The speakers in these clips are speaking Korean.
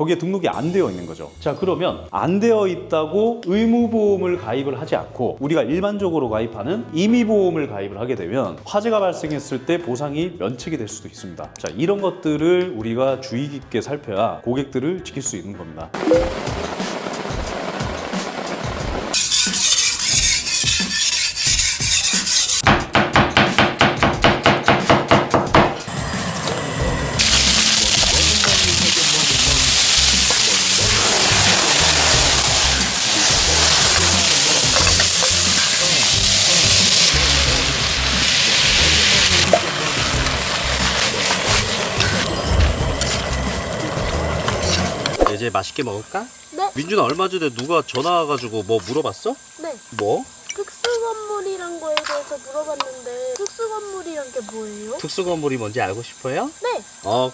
거기에 등록이 안 되어 있는 거죠. 자, 그러면 안 되어 있다고 의무보험을 가입을 하지 않고 우리가 일반적으로 가입하는 임의보험을 가입을 하게 되면 화재가 발생했을 때 보상이 면책이 될 수도 있습니다. 자, 이런 것들을 우리가 주의 깊게 살펴야 고객들을 지킬 수 있는 겁니다. 이제 맛있게 먹을까? 네. 민준아, 얼마 전에 누가 전화 와가지고 뭐 물어봤어? 네. 뭐? 특수건물이란 거에 대해서 물어봤는데 특수건물이란 게 뭐예요? 특수건물이 뭔지 알고 싶어요? 네.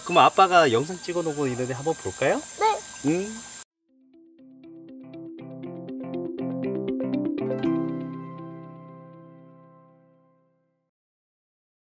그럼 아빠가 영상 찍어놓고 있는데 한번 볼까요? 네. 응.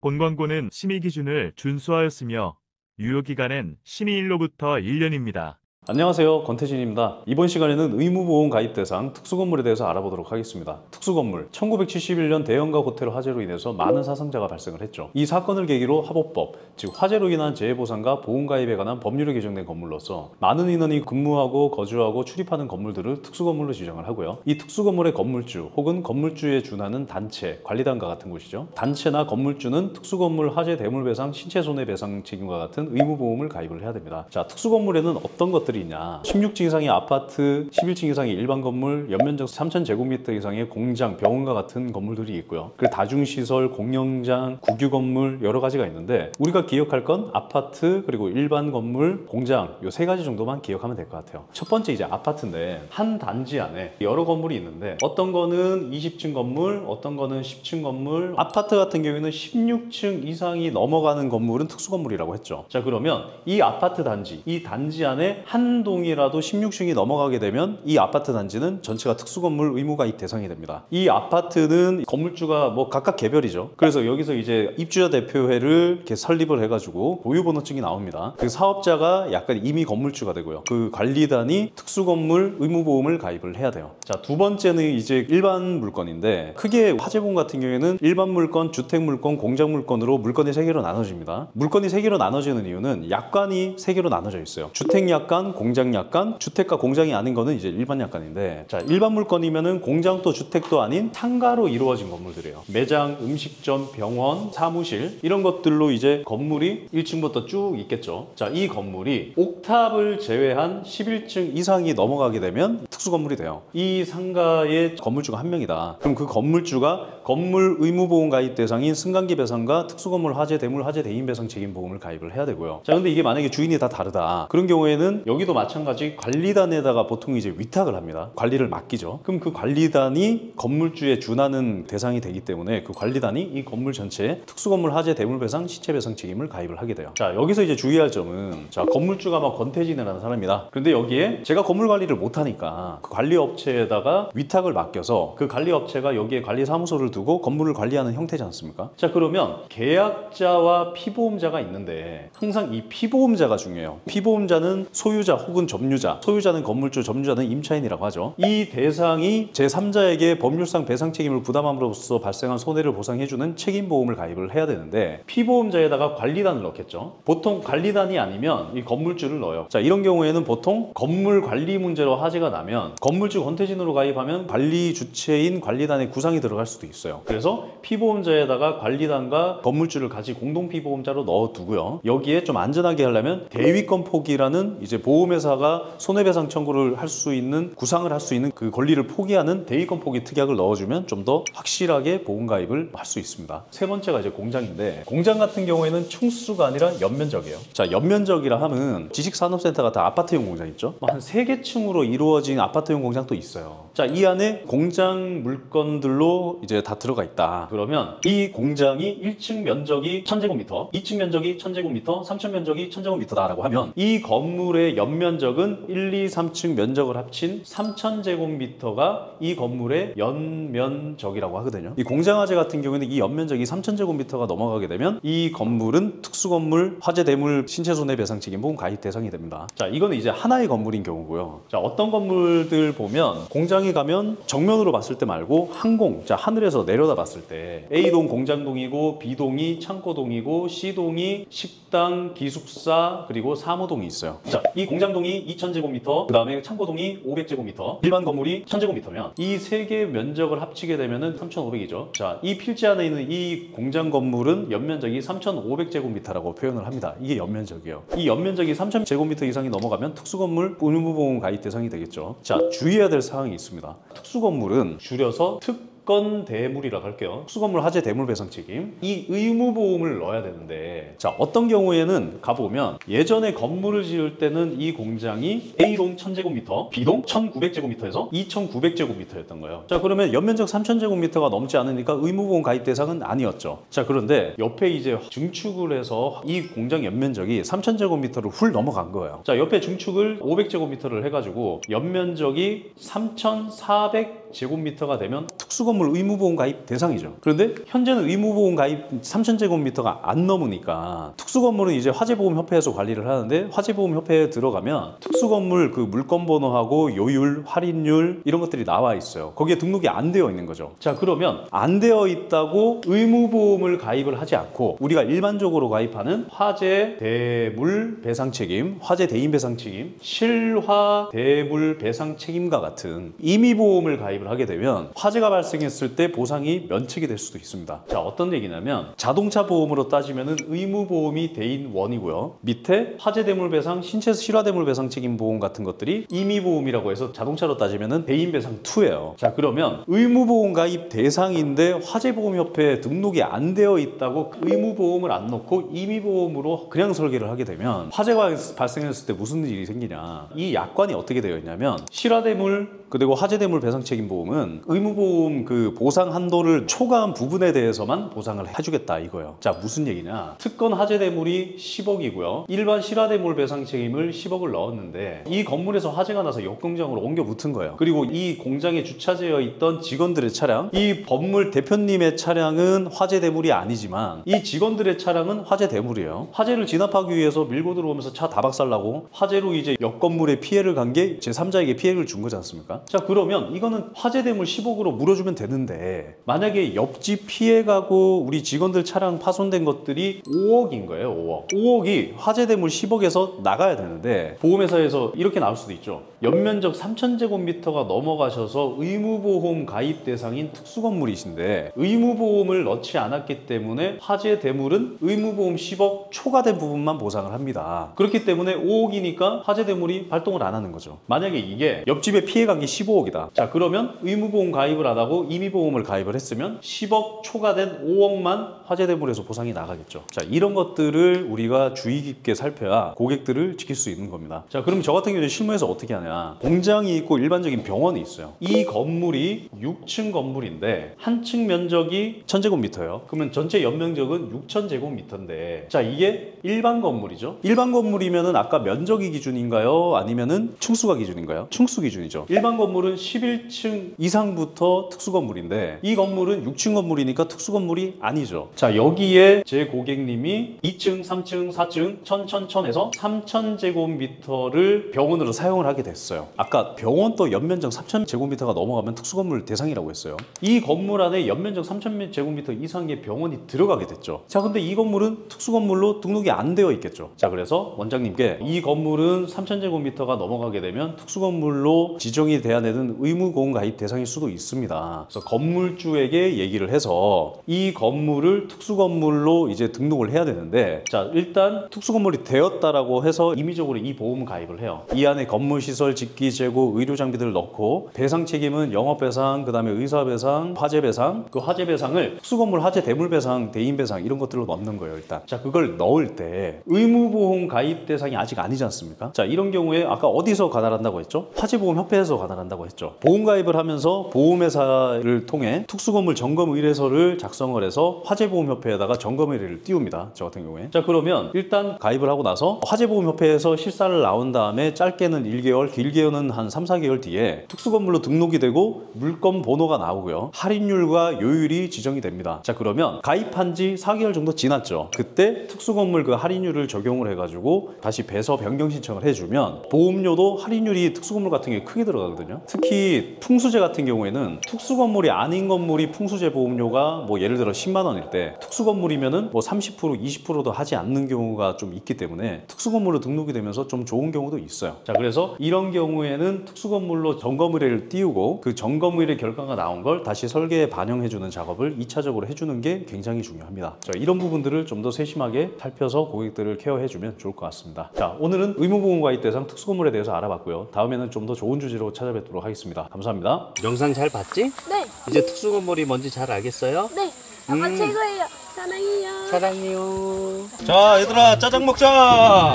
본 광고는 심의 기준을 준수하였으며 유효기간은 심의일로부터 1년입니다. 안녕하세요, 권태진입니다. 이번 시간에는 의무보험 가입 대상 특수건물에 대해서 알아보도록 하겠습니다. 특수건물, 1971년 대형가 호텔 화재로 인해서 많은 사상자가 발생을 했죠. 이 사건을 계기로 화보법, 즉 화재로 인한 재해보상과 보험가입에 관한 법률이 개정된 건물로서 많은 인원이 근무하고 거주하고 출입하는 건물들을 특수건물로 지정을 하고요. 이 특수건물의 건물주 혹은 건물주에 준하는 단체, 관리단과 같은 곳이죠. 단체나 건물주는 특수건물 화재 대물배상, 신체손해배상 책임과 같은 의무보험을 가입을 해야 됩니다. 자, 특수건물에는 어떤 것들이 있냐? 16층 이상의 아파트, 11층 이상의 일반 건물, 연면적 3,000제곱미터 이상의 공장, 병원과 같은 건물들이 있고요. 그리고 다중시설, 공영장, 국유건물 여러 가지가 있는데 우리가 기억할 건 아파트, 그리고 일반 건물, 공장 요 세 가지 정도만 기억하면 될 것 같아요. 첫 번째 이제 아파트인데 한 단지 안에 여러 건물이 있는데 어떤 거는 20층 건물, 어떤 거는 10층 건물, 아파트 같은 경우에는 16층 이상이 넘어가는 건물은 특수건물이라고 했죠. 자, 그러면 이 아파트 단지, 이 단지 안에 한 동이라도 16층이 넘어가게 되면 이 아파트 단지는 전체가 특수건물 의무가입 대상이 됩니다. 이 아파트는 건물주가 뭐 각각 개별이죠. 그래서 여기서 이제 입주자 대표회를 이렇게 설립을 해가지고 보유번호증이 나옵니다. 그 사업자가 약간 임의 건물주가 되고요. 그 관리단이 특수건물 의무보험을 가입을 해야 돼요. 자, 두 번째는 이제 일반 물건인데 크게 화재보험 같은 경우에는 일반 물건, 주택 물건, 공장 물건으로 물건이 세 개로 나눠집니다. 물건이 세 개로 나눠지는 이유는 약관이 세 개로 나눠져 있어요. 주택 약관, 공장 약관, 주택과 공장이 아닌 거는 이제 일반 약관인데, 자, 일반 물건이면은 공장도 주택도 아닌 상가로 이루어진 건물들이에요. 매장, 음식점, 병원, 사무실 이런 것들로 이제 건물이 1층부터 쭉 있겠죠. 자, 이 건물이 옥탑을 제외한 11층 이상이 넘어가게 되면 특수건물이 돼요. 이 상가의 건물주가 한 명이다. 그럼 그 건물주가 건물 의무보험 가입 대상인 승강기 배상과 특수건물 화재 대물 화재 대인 배상 책임보험을 가입을 해야 되고요. 자, 근데 이게 만약에 주인이 다 다르다. 그런 경우에는 여기도 마찬가지 관리단에다가 보통 이제 위탁을 합니다. 관리를 맡기죠. 그럼 그 관리단이 건물주에 준하는 대상이 되기 때문에 그 관리단이 이 건물 전체에 특수건물 화재 대물배상 시체배상 책임을 가입을 하게 돼요. 자, 여기서 이제 주의할 점은, 자, 건물주가 막 권태진이라는 사람이다. 그런데 여기에 제가 건물 관리를 못하니까 그 관리업체에다가 위탁을 맡겨서 그 관리업체가 여기에 관리사무소를 두고 건물을 관리하는 형태지 않습니까? 자, 그러면 계약자와 피보험자가 있는데 항상 이 피보험자가 중요해요. 피보험자는 소유자 혹은 점유자, 소유자는 건물주, 점유자는 임차인이라고 하죠. 이 대상이 제3자에게 법률상 배상 책임을 부담함으로써 발생한 손해를 보상해주는 책임보험을 가입을 해야 되는데 피보험자에다가 관리단을 넣겠죠. 보통 관리단이 아니면 이 건물주를 넣어요. 자, 이런 경우에는 보통 건물 관리 문제로 화재가 나면 건물주 권태진으로 가입하면 관리 주체인 관리단의 구상이 들어갈 수도 있어요. 그래서 피보험자에다가 관리단과 건물주를 같이 공동 피보험자로 넣어두고요. 여기에 좀 안전하게 하려면 대위권 포기라는 이제 보험회사가 손해배상 청구를 할 수 있는, 구상을 할 수 있는 그 권리를 포기하는 대위권 포기 특약을 넣어주면 좀 더 확실하게 보험 가입을 할 수 있습니다. 세 번째가 이제 공장인데, 공장 같은 경우에는 층수가 아니라 연면적이에요. 자, 연면적이라 하면 지식산업센터 같은 아파트용 공장 있죠? 한 3개 층으로 이루어진 아파트용 공장도 있어요. 자, 이 안에 공장 물건들로 이제 다 들어가 있다. 그러면 이 공장이 1층 면적이 1000제곱미터, 2층 면적이 1000제곱미터, 3층 면적이 1000제곱미터다라고 하면 이 건물의 연면적은 1, 2, 3층 면적을 합친 3,000제곱미터가 이 건물의 연면적이라고 하거든요. 이 공장화재 같은 경우에는 이 연면적이 3,000제곱미터가 넘어가게 되면 이 건물은 특수건물 화재대물 신체손해배상 책임보험 가입 대상이 됩니다. 자, 이거는 이제 하나의 건물인 경우고요. 자, 어떤 건물들 보면 공장에 가면 정면으로 봤을 때 말고 항공, 자, 하늘에서 내려다 봤을 때 A동 공장동이고 B동이 창고동이고 C동이 식당, 기숙사, 그리고 사무동이 있어요. 자, 이 공장동이 2,000제곱미터, 그 다음에 창고동이 500제곱미터, 일반 건물이 1,000제곱미터면 이 세 개의 면적을 합치게 되면은 3,500이죠. 자, 이 필지 안에 있는 이 공장 건물은 연면적이 3,500제곱미터라고 표현을 합니다. 이게 연면적이에요. 이 연면적이 3,000제곱미터 이상이 넘어가면 특수건물 의무보험 가입 대상이 되겠죠. 자, 주의해야 될 사항이 있습니다. 특수건물은 줄여서 특건 대물이라고 할게요. 특수건물 화재 대물 배상 책임. 이 의무보험을 넣어야 되는데, 자, 어떤 경우에는 가보면 예전에 건물을 지을 때는 이 공장이 A동 1,000제곱미터, B동 1,900제곱미터에서 2,900제곱미터였던 거예요. 자, 그러면 연면적 3,000제곱미터가 넘지 않으니까 의무보험 가입 대상은 아니었죠. 자, 그런데 옆에 이제 증축을 해서 이 공장 연면적이 3,000제곱미터를 훌 넘어간 거예요. 자, 옆에 증축을 500제곱미터를 해가지고 연면적이 3,400제곱미터가 되면 특수건물 의무보험 가입 대상이죠. 그런데 현재는 의무보험 가입 3,000제곱미터가 안 넘으니까 특수건물은 이제 화재보험협회에서 관리를 하는데, 화재보험협회에 들어가면 특수건물 그 물건번호하고 요율, 할인율 이런 것들이 나와 있어요. 거기에 등록이 안 되어 있는 거죠. 자, 그러면 안 되어 있다고 의무보험을 가입을 하지 않고 우리가 일반적으로 가입하는 화재 대물 배상 책임, 화재 대인 배상 책임, 실화 대물 배상 책임과 같은 임의보험을 가입을 하게 되면 화재가 발생했을 때 보상이 면책이 될 수도 있습니다. 자, 어떤 얘기냐면 자동차 보험으로 따지면은 의무보험이 대인 1이고요. 밑에 화재대물 배상, 신체 실화대물 배상 책임 보험 같은 것들이 임의보험이라고 해서 자동차로 따지면은 대인 배상 2예요. 자, 그러면 의무보험 가입 대상인데 화재보험협회에 등록이 안 되어 있다고 의무보험을 안 넣고 임의보험으로 그냥 설계를 하게 되면 화재가 발생했을 때 무슨 일이 생기냐, 이 약관이 어떻게 되어 있냐면 실화대물 그리고 화재대물 배상 책임 보험은 의무보험 그 보상 한도를 초과한 부분에 대해서만 보상을 해주겠다 이거예요. 자, 무슨 얘기냐, 특건 화재대물이 10억이고요 일반 실화대물 배상 책임을 10억을 넣었는데 이 건물에서 화재가 나서 옆 공장으로 옮겨 붙은 거예요. 그리고 이 공장에 주차되어 있던 직원들의 차량, 이 건물 대표님의 차량은 화재대물이 아니지만 이 직원들의 차량은 화재대물이에요. 화재를 진압하기 위해서 밀고 들어오면서 차 다 박살나고 화재로 이제 옆 건물에 피해를 간 게 제3자에게 피해를 준 거지 않습니까? 자, 그러면 이거는 화재대물 10억으로 물어주면 되는데 만약에 옆집 피해가고 우리 직원들 차량 파손된 것들이 5억인 거예요. 5억이 화재대물 10억에서 나가야 되는데 보험회사에서 이렇게 나올 수도 있죠. 연면적 3,000제곱미터가 넘어가셔서 의무보험 가입 대상인 특수건물이신데 의무보험을 넣지 않았기 때문에 화재대물은 의무보험 10억 초과된 부분만 보상을 합니다. 그렇기 때문에 5억이니까 화재대물이 발동을 안 하는 거죠. 만약에 이게 옆집에 피해간 게 15억이다. 자, 그러면 의무보험 가입을 안 하고 임의보험을 가입을 했으면 10억 초과된 5억만 화재대물에서 보상이 나가겠죠. 자, 이런 것들을 우리가 주의 깊게 살펴야 고객들을 지킬 수 있는 겁니다. 자, 그럼 저 같은 경우는 실무에서 어떻게 하냐, 공장이 있고 일반적인 병원이 있어요. 이 건물이 6층 건물인데 한 층 면적이 1,000제곱미터예요. 그러면 전체 연면적은 6,000제곱미터인데, 자, 이게 일반 건물이죠. 일반 건물이면은 아까 면적이 기준인가요? 아니면은 층수가 기준인가요? 층수 기준이죠. 일반 건물은 11층 이상부터 특수건물인데 이 건물은 6층 건물이니까 특수건물이 아니죠. 자, 여기에 제 고객님이 2층, 3층, 4층, 1,000에서 3,000제곱미터를 병원으로 사용을 하게 됐어요. 아까 병원도 연면적 3,000제곱미터가 넘어가면 특수건물 대상이라고 했어요. 이 건물 안에 연면적 3,000제곱미터 이상의 병원이 들어가게 됐죠. 자, 근데 이 건물은 특수건물로 등록이 안 되어 있겠죠. 자, 그래서 원장님께 이 건물은 3,000제곱미터가 넘어가게 되면 특수건물로 지정이 돼야 되는 의무보험 가입 대상일 수도 있습니다. 그래서 건물주에게 얘기를 해서 이 건물을 특수건물로 이제 등록을 해야 되는데, 자, 일단 특수건물이 되었다라고 해서 임의적으로 이 보험 가입을 해요. 이 안에 건물시설, 직기, 재고, 의료장비들을 넣고 배상 책임은 영업배상, 그 다음에 의사배상, 화재배상, 그 화재배상을 특수건물 화재 대물배상, 대인배상 이런 것들로 넣는 거예요. 일단 자, 그걸 넣을 때 의무보험 가입 대상이 아직 아니지 않습니까? 자, 이런 경우에 아까 어디서 관할한다고 했죠? 화재보험협회에서 관할한다고 했죠. 보험 가입을 하면서 보험회사를 통해 특수건물 점검 의뢰서를 작성을 해서 화재보험협회에다가 점검 의뢰를 띄웁니다. 저 같은 경우에. 자, 그러면 일단 가입을 하고 나서 화재보험협회에서 실사를 나온 다음에 다음에 짧게는 1개월, 길게는 한 3, 4개월 뒤에 특수건물로 등록이 되고 물건 번호가 나오고요. 할인율과 요율이 지정이 됩니다. 자, 그러면 가입한 지 4개월 정도 지났죠. 그때 특수건물 그 할인율을 적용을 해가지고 다시 배서 변경 신청을 해주면 보험료도 할인율이 특수건물 같은 게 크게 들어가거든요. 특히 풍수재 같은 경우에는 특수건물이 아닌 건물이 풍수재 보험료가 뭐 예를 들어 10만 원일 때 특수건물이면은 뭐 30%, 20%도 하지 않는 경우가 좀 있기 때문에 특수건물로 등록이 되면서 좀 좋은 경우도 있어요. 자, 그래서 이런 경우에는 특수건물로 점검의뢰를 띄우고 그 점검의뢰 결과가 나온 걸 다시 설계에 반영해주는 작업을 2차적으로 해주는 게 굉장히 중요합니다. 자, 이런 부분들을 좀 더 세심하게 살펴서 고객들을 케어해주면 좋을 것 같습니다. 자, 오늘은 의무보험가입 대상 특수건물에 대해서 알아봤고요. 다음에는 좀 더 좋은 주제로 찾아뵙도록 하겠습니다. 감사합니다. 영상 잘 봤지? 네. 이제 특수건물이 뭔지 잘 알겠어요? 네. 아빠 최고예요. 사랑해요. 사랑해요. 자, 얘들아, 짜장 먹자.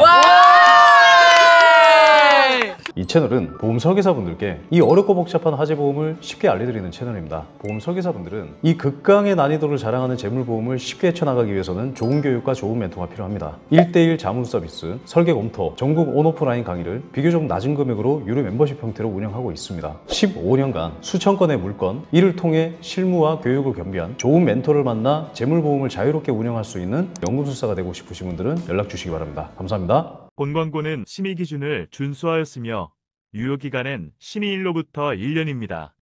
이 채널은 보험 설계사분들께 이 어렵고 복잡한 화재보험을 쉽게 알려드리는 채널입니다. 보험 설계사분들은 이 극강의 난이도를 자랑하는 재물보험을 쉽게 헤쳐나가기 위해서는 좋은 교육과 좋은 멘토가 필요합니다. 1:1 자문 서비스, 설계 검토, 전국 온오프라인 강의를 비교적 낮은 금액으로 유료 멤버십 형태로 운영하고 있습니다. 15년간 수천 건의 물건, 이를 통해 실무와 교육을 겸비한 좋은 멘토를 만나 재물보험을 자유롭게 운영할 수 있는 연금술사가 되고 싶으신 분들은 연락 주시기 바랍니다. 감사합니다. 본 광고는 심의 기준을 준수하였으며 유효기간은 심의일로부터 1년입니다.